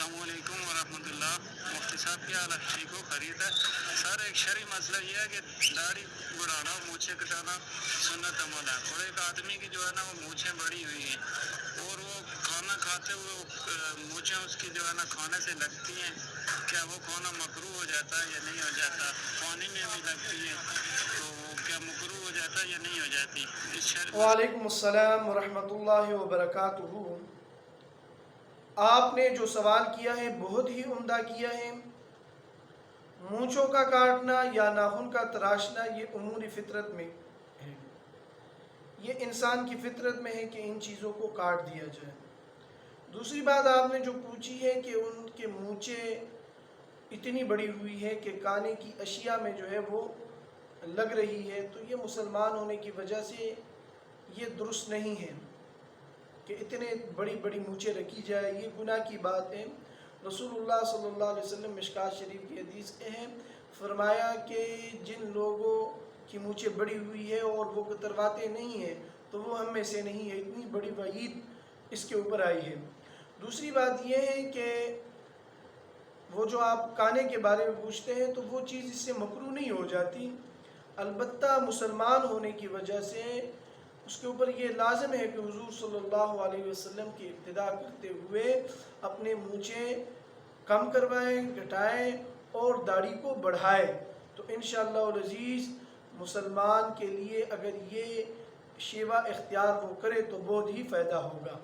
السلام علیکم ورحمۃ اللہ۔ مفتی صاحب کیا حال ہے؟ ٹھیک ہو؟ خیریت ہے؟ سر ایک شرعی مسئلہ یہ ہے کہ داڑھی بڑھانا اور مونچھیں کٹانا سنت عمل ہے، اور ایک آدمی کی جو ہے نا وہ مونچھیں بڑی ہوئی ہیں اور وہ کھانا کھاتے ہوئے مونچھیں اس کی جو ہے نا کھانے سے لگتی ہیں، کیا وہ کھانا مکروہ ہو جاتا ہے یا نہیں ہو جاتا؟ پانی میں بھی لگتی ہے تو وہ کیا مکروہ ہو جاتا ہے یا نہیں ہو جاتی؟ وعلیکم السلام ورحمۃ اللہ وبرکاتہ۔ آپ نے جو سوال کیا ہے بہت ہی عمدہ کیا ہے۔ مونچھوں کا کاٹنا یا ناخن کا تراشنا یہ امور فطرت میں ہے، یہ انسان کی فطرت میں ہے کہ ان چیزوں کو کاٹ دیا جائے۔ دوسری بات آپ نے جو پوچھی ہے کہ ان کے مونچھیں اتنی بڑی ہوئی ہے کہ کانے کی اشیاء میں جو ہے وہ لگ رہی ہے، تو یہ مسلمان ہونے کی وجہ سے یہ درست نہیں ہے کہ اتنے بڑی بڑی مونچھیں رکھی جائے، یہ گناہ کی بات ہے۔ رسول اللہ صلی اللہ علیہ وسلم مشکات شریف کی حدیث کے ہیں، فرمایا کہ جن لوگوں کی مونچھیں بڑی ہوئی ہے اور وہ کترواتے نہیں ہیں تو وہ ہم میں سے نہیں ہے، اتنی بڑی وعید اس کے اوپر آئی ہے۔ دوسری بات یہ ہے کہ وہ جو آپ کانے کے بارے میں پوچھتے ہیں تو وہ چیز اس سے مکروہ نہیں ہو جاتی، البتہ مسلمان ہونے کی وجہ سے اس کے اوپر یہ لازم ہے کہ حضور صلی اللہ علیہ وسلم کی اقتداء کرتے ہوئے اپنے مونچھیں کم کروائیں، گھٹائیں اور داڑھی کو بڑھائیں۔ تو انشاءاللہ العزیز مسلمان کے لیے اگر یہ شیوہ اختیار وہ کرے تو بہت ہی فائدہ ہوگا۔